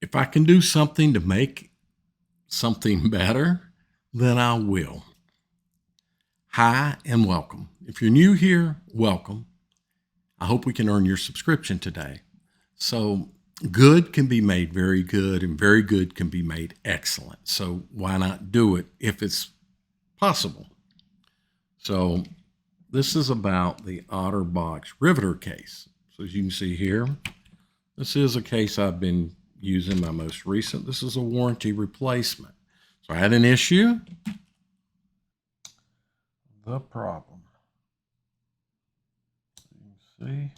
If I can do something to make something better, then I will. Hi and welcome. If you're new here, welcome. I hope we can earn your subscription today. So, good can be made very good, and very good can be made excellent. So, why not do it if it's possible? So, this is about the OtterBox Riveter case. So, as you can see here, this is a case I've been using, my most recent. This is a warranty replacement. So, I had an issue. The problem. You can see. You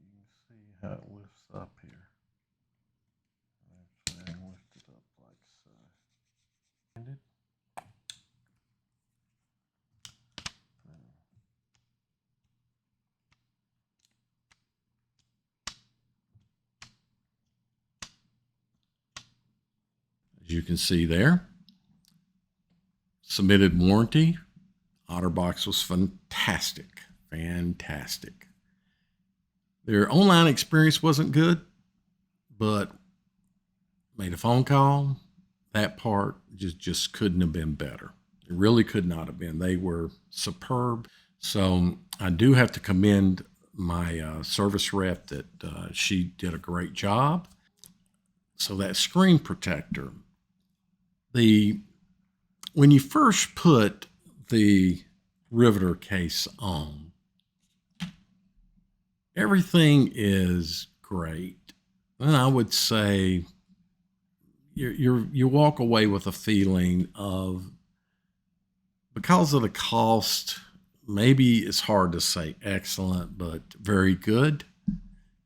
can see how it lifts up here. Actually, I lift it up like so. As you can see there, submitted warranty. OtterBox was fantastic. Fantastic. Their online experience wasn't good, but made a phone call. That part just couldn't have been better. It really could not have been. They were superb. So I do have to commend my service rep that she did a great job. So that screen protector, when you first put the riveter case on, everything is great. And I would say you walk away with a feeling of, because of the cost, maybe it's hard to say excellent, but very good.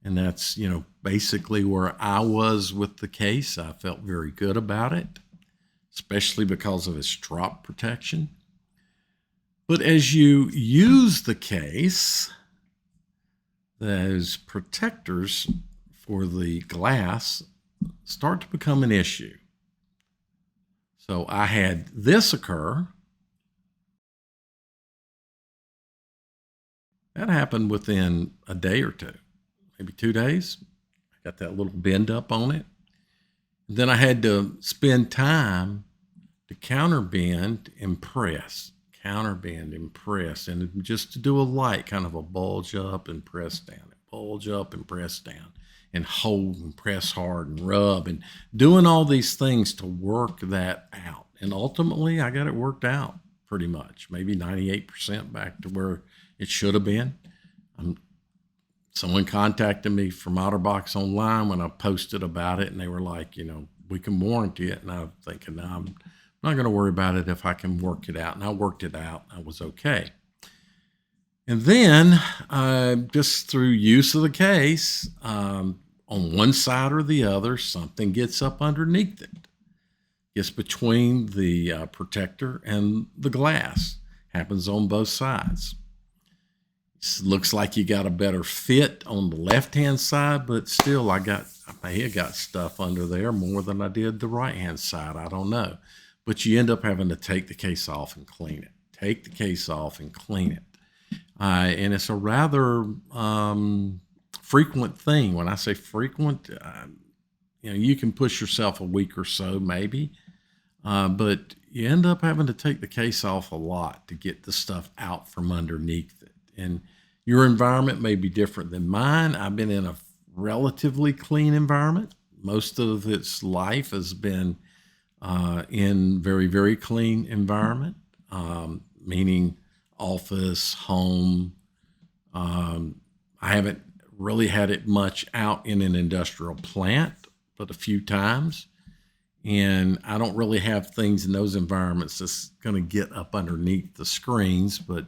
And that's, basically where I was with the case. I felt very good about it, especially because of its drop protection. But as you use the case, those protectors for the glass start to become an issue. So I had this occur. That happened within a day or two, maybe 2 days. I got that little bend up on it. Then I had to spend time to counterbend and press, and just to do a light kind of a bulge up and press down, bulge up and press down, and hold and press hard and rub, and doing all these things to work that out. And ultimately, I got it worked out pretty much, maybe 98% back to where it should have been. Someone contacted me from OtterBox online when I posted about it, and they were like, we can warranty it. And I'm thinking, no, I'm not going to worry about it if I can work it out. And I worked it out. I was okay. And then just through use of the case, on one side or the other, something gets up underneath it. Gets between the protector and the glass. Happens on both sides. Looks like you got a better fit on the left-hand side, but still I may have got stuff under there more than I did the right-hand side. I don't know. But you end up having to take the case off and clean it. Take the case off and clean it. And it's a rather frequent thing. When I say frequent, you can push yourself a week or so maybe, but you end up having to take the case off a lot to get the stuff out from underneath it. And your environment may be different than mine. I've been in a relatively clean environment. Most of its life has been in very, very clean environment, meaning office, home. I haven't really had it much out in an industrial plant, but a few times. And I don't really have things in those environments that's going to get up underneath the screens, but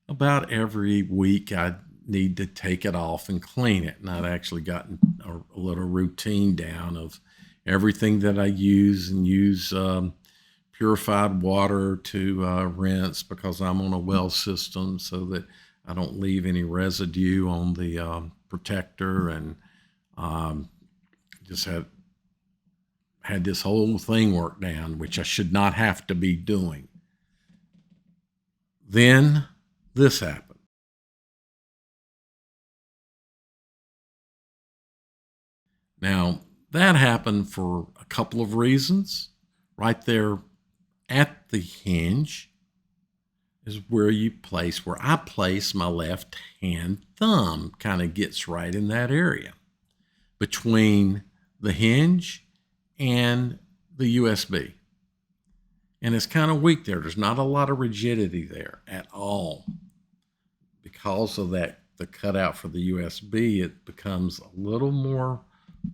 about every week I need to take it off and clean it. And I've actually gotten a little routine down of everything that I use, and use purified water to rinse, because I'm on a well system, so that I don't leave any residue on the protector. And just had this whole thing worked down, which I should not have to be doing. Then this happened. Now, that happened for a couple of reasons. Right there at the hinge is where I place my left hand thumb, kind of gets right in that area between the hinge and the USB. And it's kind of weak there. There's not a lot of rigidity there at all. Because of that, the cutout for the USB, it becomes a little more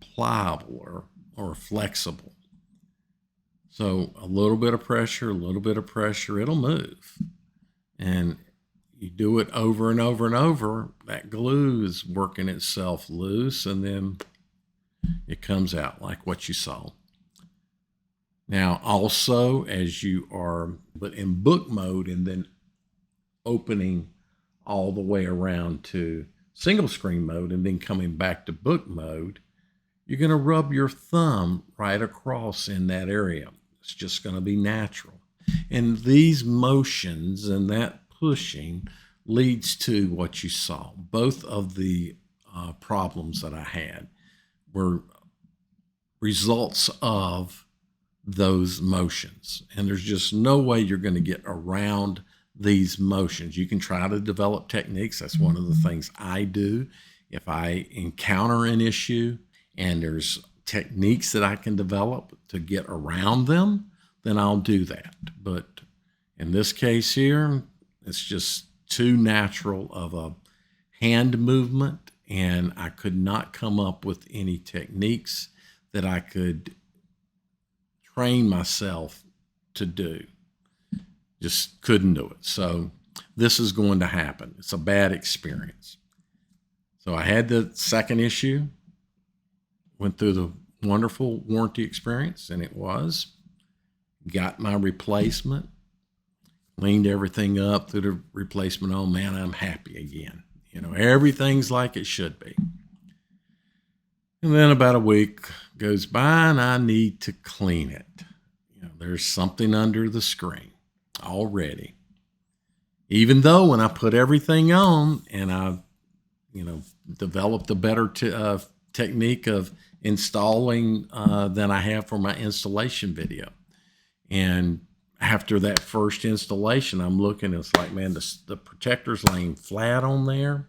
pliable or flexible. So a little bit of pressure, it'll move. And you do it over and over and over, that glue is working itself loose, and then it comes out like what you saw. Now, also, as you are but in book mode and then opening all the way around to single screen mode and then coming back to book mode, you're going to rub your thumb right across in that area. It's just going to be natural. And these motions and that pushing leads to what you saw. Both of the problems that I had were results of those motions. And there's just no way you're going to get around these motions. You can try to develop techniques. That's one of the things I do. If I encounter an issue and there's techniques that I can develop to get around them, then I'll do that. But in this case here, it's just too natural of a hand movement, and I could not come up with any techniques that I could train myself to do. Just couldn't do it. So this is going to happen. It's a bad experience. So I had the second issue, went through the wonderful warranty experience, and it was, got my replacement, cleaned everything up, threw the replacement on. Man, I'm happy again. Everything's like it should be. And then about a week goes by and I need to clean it. There's something under the screen already. Even though when I put everything on and I, developed a better technique of installing than I have for my installation video. And after that first installation, I'm looking, it's like, man, the protector's laying flat on there.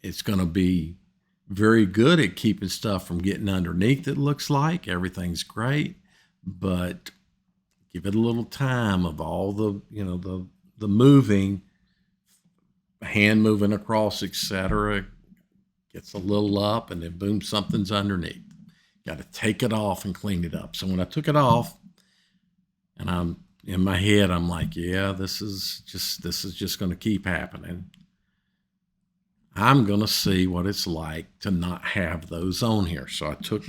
It's going to be very good at keeping stuff from getting underneath, it looks like. Everything's great, but give it a little time of all the, the moving, hand moving across, etc. Gets a little up and then boom, something's underneath. Got to take it off and clean it up. So when I took it off, and I'm in my head, I'm like, yeah, this is just going to keep happening. I'm going to see what it's like to not have those on here. So I took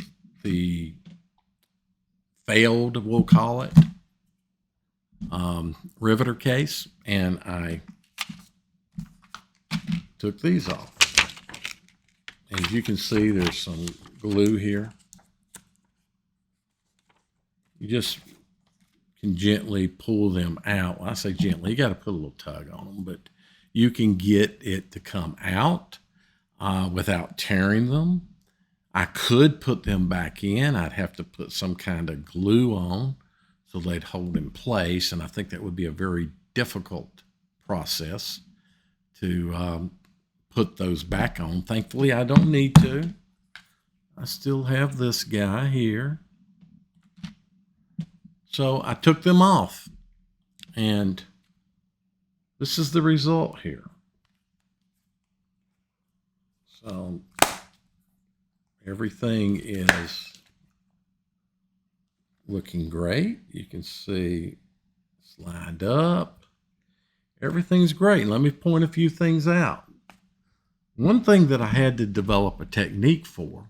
the failed, we'll call it, riveter case, and I took these off. As you can see, there's some glue here. You just can gently pull them out. When I say gently, you got to put a little tug on them, but you can get it to come out without tearing them. I could put them back in. I'd have to put some kind of glue on so they'd hold in place, and I think that would be a very difficult process to put those back on. Thankfully, I don't need to. I still have this guy here. So I took them off, and this is the result here. So everything is looking great. You can see it's lined up. Everything's great. Let me point a few things out. One thing that I had to develop a technique for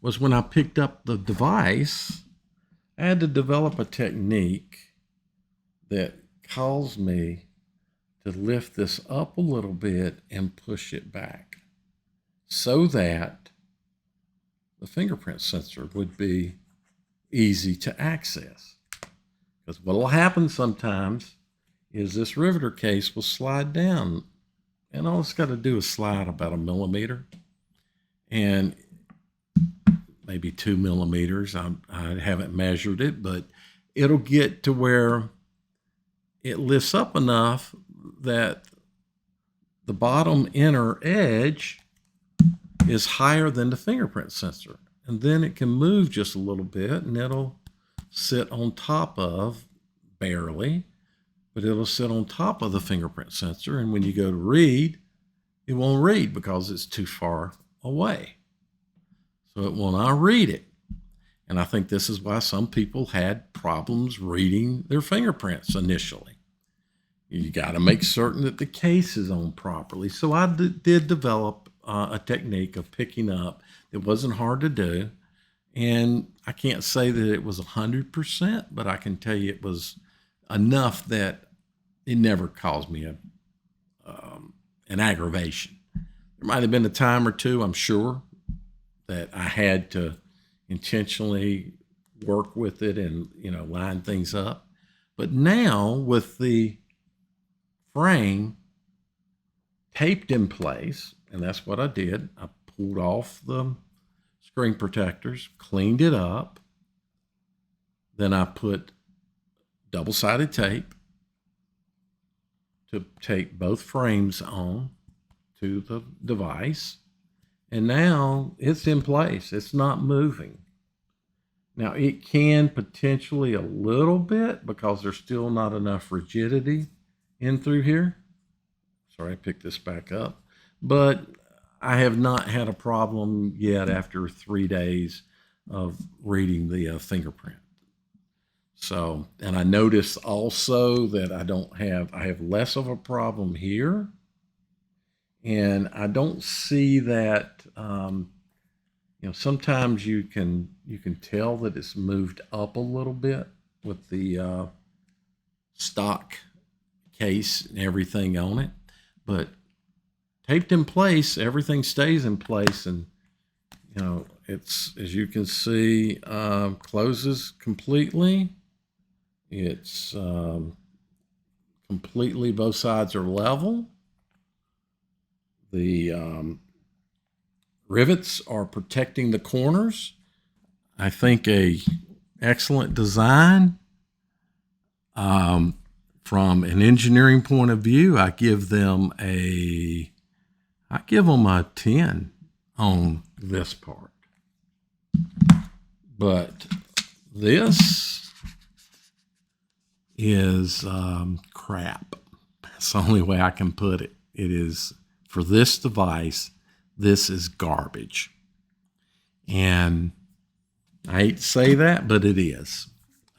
was when I picked up the device, I had to develop a technique that caused me to lift this up a little bit and push it back so that the fingerprint sensor would be easy to access. Because what will happen sometimes is this riveter case will slide down, and all it's got to do is slide about 1 millimeter. And maybe 2 millimeters. I haven't measured it, but it'll get to where it lifts up enough that the bottom inner edge is higher than the fingerprint sensor. And then it can move just a little bit and it'll sit on top of, barely, but it'll sit on top of the fingerprint sensor. And when you go to read, it won't read because it's too far away. So it will not read it. And I think this is why some people had problems reading their fingerprints initially. You got to make certain that the case is on properly. So I did develop a technique of picking up. It wasn't hard to do. And I can't say that it was 100%, but I can tell you it was enough that it never caused me an aggravation. There might have been a time or two, I'm sure, that I had to intentionally work with it and, line things up. But now with the frame taped in place, and that's what I did. I pulled off the screen protectors, cleaned it up. Then I put double-sided tape to tape both frames on to the device. And now it's in place. It's not moving. Now it can potentially a little bit because there's still not enough rigidity in through here. Sorry, I picked this back up. But I have not had a problem yet after 3 days of reading the fingerprint. So, and I noticed also that I have less of a problem here. And I don't see that, sometimes you can tell that it's moved up a little bit with the stock case and everything on it. But taped in place, everything stays in place. And, it's, as you can see, closes completely. It's completely, both sides are level. The rivets are protecting the corners. I think a excellent design. From an engineering point of view, I give them a 10 on this part. But this is crap. That's the only way I can put it. It is, for this device, this is garbage. And I hate to say that, but it is.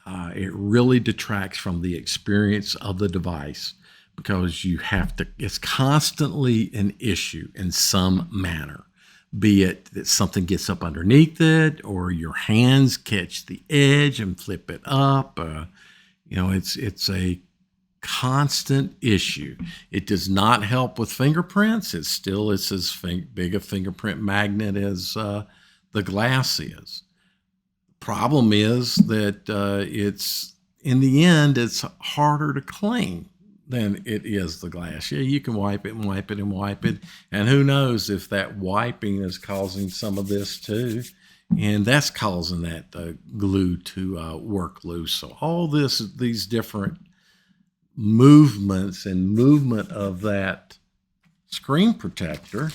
It really detracts from the experience of the device because it's constantly an issue in some manner, be it that something gets up underneath it or your hands catch the edge and flip it up. It's a constant issue. It does not help with fingerprints. It's as big a fingerprint magnet as the glass is. Problem is that it's, in the end, it's harder to clean than it is the glass. Yeah, you can wipe it and wipe it and wipe it. And who knows if that wiping is causing some of this too. And that's causing that glue to work loose. So all these different movements and movement of that screen protector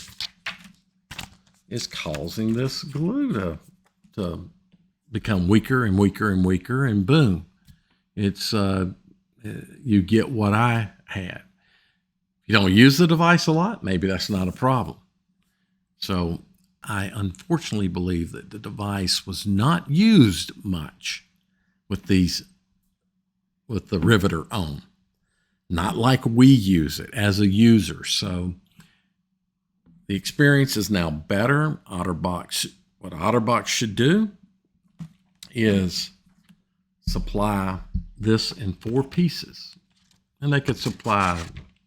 is causing this glue to become weaker and weaker and weaker, and boom, it's you get what I had. If you don't use the device a lot, maybe that's not a problem. So I unfortunately believe that the device was not used much with the Riveter on, not like we use it as a user. So the experience is now better. What OtterBox should do is supply this in 4 pieces. And they could supply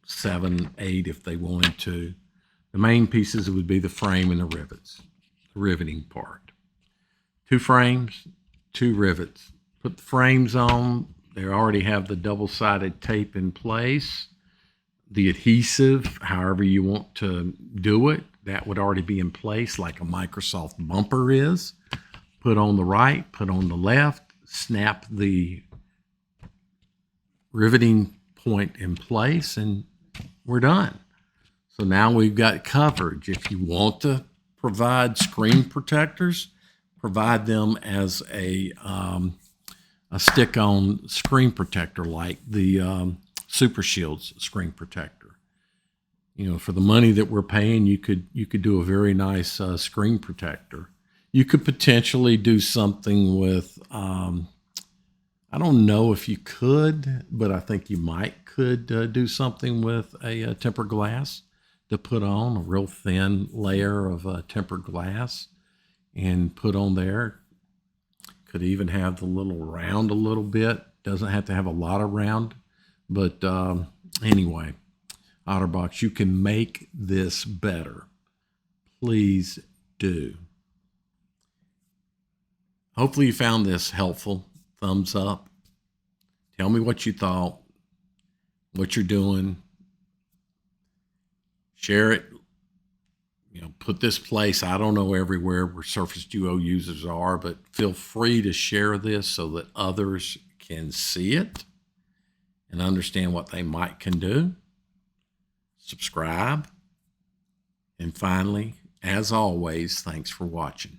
7, 8 if they wanted to. The main pieces would be the frame and the rivets, the riveting part. 2 frames, 2 rivets. Put the frames on. They already have the double-sided tape in place. The adhesive, however you want to do it, that would already be in place like a Microsoft bumper is. put on the right, put on the left, snap the riveting point in place, and we're done. So now we've got coverage. If you want to provide screen protectors, provide them as a stick-on screen protector like the Super Shields screen protector. You know, for the money that we're paying, you could do a very nice screen protector. You could potentially do something with, I don't know if you could, but I think you could do something with a tempered glass to put on, a real thin layer of tempered glass and put on there. Could even have the little round a little bit. Doesn't have to have a lot of round. But anyway, OtterBox, you can make this better. Please do. Hopefully you found this helpful. Thumbs up. Tell me what you thought, what you're doing. Share it. You know, put this place, I don't know everywhere where Surface Duo users are, but feel free to share this so that others can see it and understand what they can do. Subscribe. And finally, as always, thanks for watching.